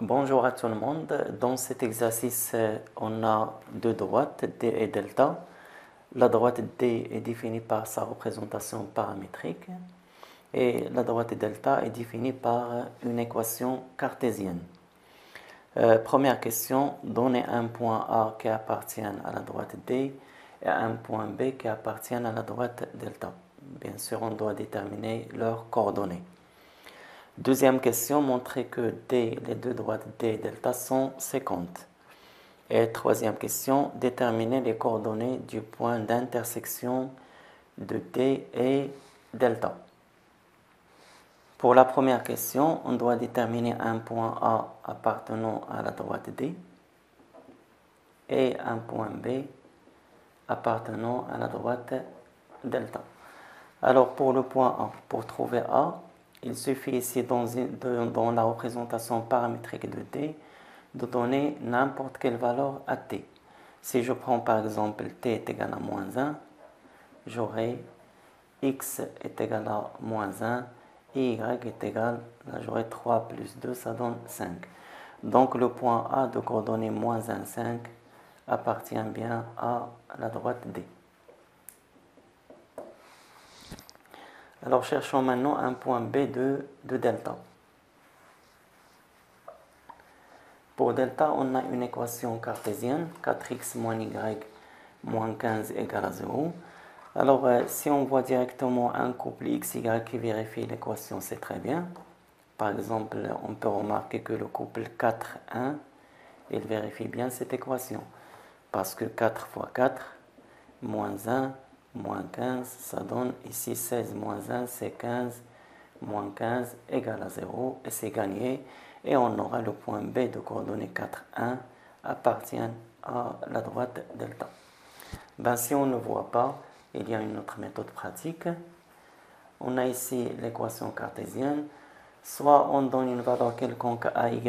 Bonjour à tout le monde. Dans cet exercice, on a deux droites, D et delta. La droite D est définie par sa représentation paramétrique et la droite delta est définie par une équation cartésienne. Première question, donnez un point A qui appartient à la droite D et un point B qui appartient à la droite delta. Bien sûr, on doit déterminer leurs coordonnées. Deuxième question, montrer que D, les deux droites D et delta sont séquentes. Et troisième question, déterminer les coordonnées du point d'intersection de D et delta. Pour la première question, on doit déterminer un point A appartenant à la droite D et un point B appartenant à la droite delta. Alors pour le point A, pour trouver A, il suffit ici dans la représentation paramétrique de D de donner n'importe quelle valeur à T. Si je prends par exemple T est égal à moins 1, j'aurai X est égal à moins 1 et Y est égal, là j'aurai 3 plus 2, ça donne 5. Donc le point A de coordonnées moins 1, 5 appartient bien à la droite D. Alors cherchons maintenant un point B de delta. Pour delta, on a une équation cartésienne, 4x moins y moins 15 égale à 0. Alors si on voit directement un couple xy qui vérifie l'équation, c'est très bien. Par exemple, on peut remarquer que le couple 4, 1, il vérifie bien cette équation. Parce que 4 fois 4, moins 1, moins 15, ça donne ici 16 moins 1, c'est 15, moins 15 égale à 0, et c'est gagné. Et on aura le point B de coordonnées 4, 1 appartient à la droite delta. Ben, si on ne voit pas, il y a une autre méthode pratique. On a ici l'équation cartésienne. Soit on donne une valeur quelconque à y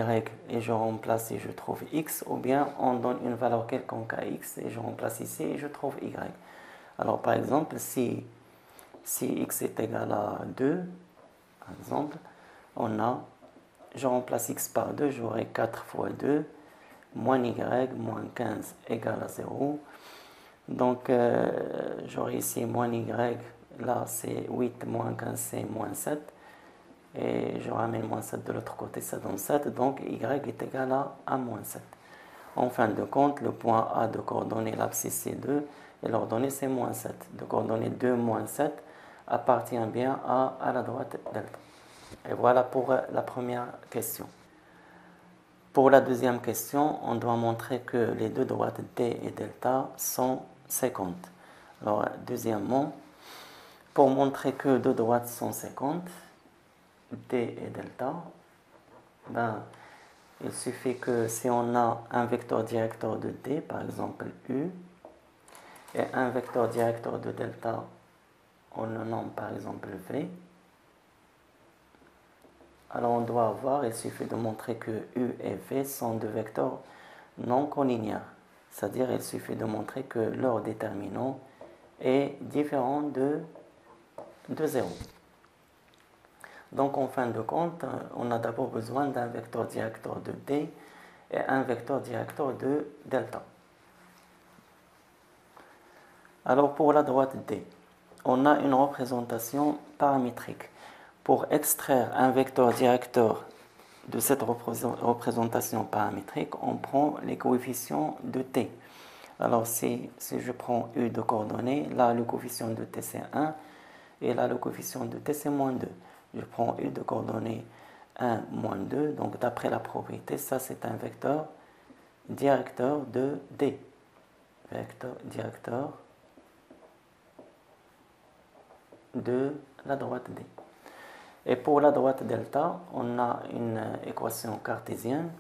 et je remplace et je trouve x, ou bien on donne une valeur quelconque à x et je remplace ici et je trouve y. Alors par exemple, si x est égal à 2, par exemple, je remplace x par 2, j'aurai 4 fois 2, moins y, moins 15 égale à 0. Donc j'aurai ici moins y, là c'est 8, moins 15 c'est moins 7. Et je ramène moins 7 de l'autre côté, ça donne 7, donc y est égal à moins 7. En fin de compte, le point A de coordonnées l'abscisse c'est 2 et l'ordonnée c'est moins 7. De coordonnées 2 moins 7 appartient bien à la droite delta. Et voilà pour la première question. Pour la deuxième question, on doit montrer que les deux droites D et delta sont séquentes. Alors, deuxièmement, pour montrer que deux droites sont séquentes, D et delta, ben, il suffit que si on a un vecteur directeur de D, par exemple U, et un vecteur directeur de delta, on le nomme par exemple V, alors on doit avoir, il suffit de montrer que U et V sont deux vecteurs non collinéaires. C'est-à-dire il suffit de montrer que leur déterminant est différent de 0. Donc en fin de compte, on a d'abord besoin d'un vecteur directeur de D et un vecteur directeur de delta. Alors pour la droite D, on a une représentation paramétrique. Pour extraire un vecteur directeur de cette représentation paramétrique, on prend les coefficients de T. Alors si je prends U de coordonnées, là le coefficient de T c'est 1 et là le coefficient de T c'est moins 2. Je prends U de coordonnées 1, moins 2, donc d'après la propriété, ça c'est un vecteur directeur de D. Vecteur directeur de la droite D. Et pour la droite delta, on a une équation cartésienne.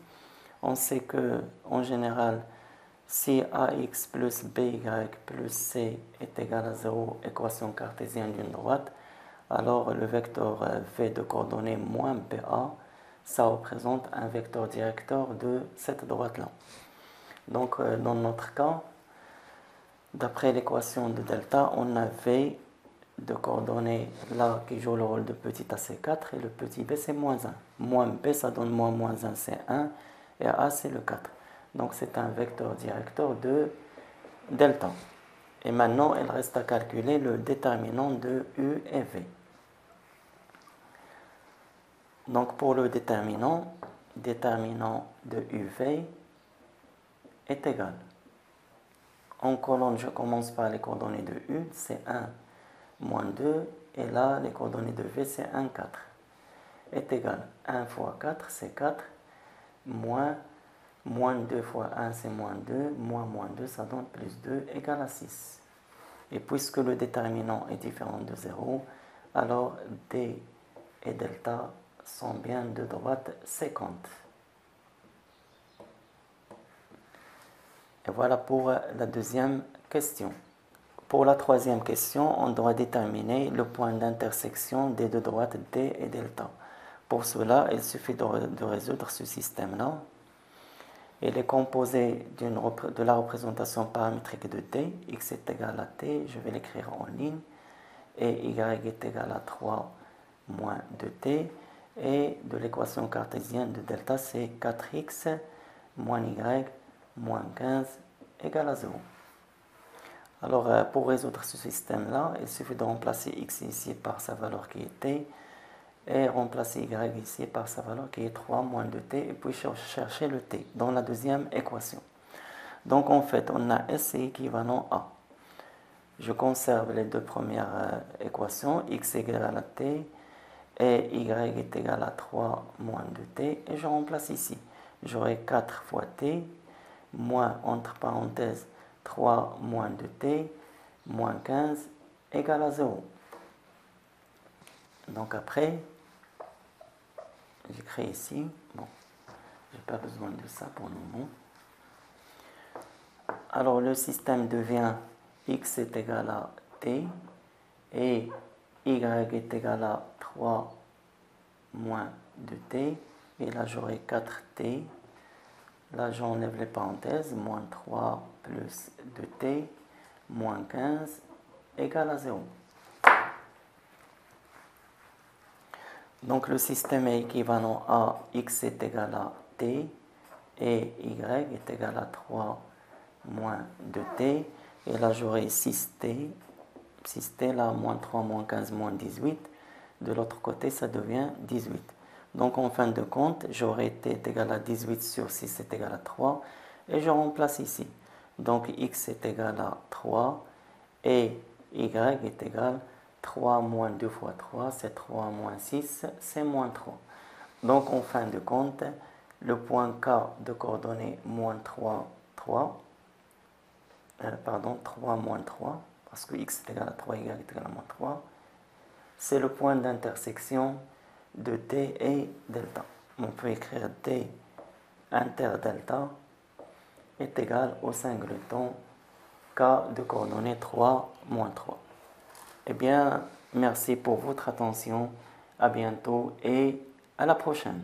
On sait que, en général, si AX plus BY plus C est égal à 0, équation cartésienne d'une droite, alors le vecteur V de coordonnées moins BA, ça représente un vecteur directeur de cette droite-là. Donc, dans notre cas, d'après l'équation de delta, on a V de coordonnées là qui joue le rôle de petit a c'est 4 et le petit b c'est moins 1. moins B, ça donne moins 1, c'est 1, et A, c'est le 4. Donc c'est un vecteur directeur de delta. Et maintenant, il reste à calculer le déterminant de U et V. Donc pour le déterminant de UV est égal. En colonne, je commence par les coordonnées de U, c'est 1, moins 2, et là, les coordonnées de V, c'est 1, 4. Est égal 1 fois 4, c'est 4, moins 2 fois 1, c'est moins 2, moins 2, ça donne plus 2, égale à 6. Et puisque le déterminant est différent de 0, alors D et delta sont bien de droite séquente. Et voilà pour la deuxième question. Pour la troisième question, on doit déterminer le point d'intersection des deux droites D et delta. Pour cela, il suffit de résoudre ce système-là. Il est composé de la représentation paramétrique de D, x est égal à t, je vais l'écrire en ligne, et y est égal à 3 moins 2t, et de l'équation cartésienne de delta, c'est 4x moins y moins 15 égale à 0. Alors, pour résoudre ce système-là, il suffit de remplacer x ici par sa valeur qui est t, et remplacer y ici par sa valeur qui est 3 moins 2t, et puis chercher le t dans la deuxième équation. Donc, en fait, on a S est équivalent à. Je conserve les deux premières équations, x est égal à t, et y est égal à 3 moins 2t, et je remplace ici. J'aurai 4 fois t, moins, entre parenthèses, 3 moins 2t, moins 15, égale à 0. Donc après, j'écris ici, bon, je n'ai pas besoin de ça pour le moment. Alors le système devient x est égal à t, et y est égal à 3 moins 2t, et là j'aurai 4t, là j'enlève les parenthèses, moins 3 plus 2t, moins 15, égale à 0. Donc le système est équivalent à x est égal à t, et y est égal à 3 moins 2t, et là j'aurai 6t, là moins 3, moins 15, moins 18, de l'autre côté ça devient 18. Donc en fin de compte, j'aurai t est égal à 18 sur 6 est égal à 3, et je remplace ici. Donc x est égal à 3, et y est égal à 3 moins 2 fois 3, c'est 3 moins 6, c'est moins 3. Donc en fin de compte, le point K de coordonnées moins 3, 3 moins 3, parce que x est égal à 3, y est égal à moins 3, c'est le point d'intersection de t et delta. On peut écrire t interdelta est égal au singleton K de coordonnées 3, moins 3. Eh bien, merci pour votre attention, à bientôt et à la prochaine.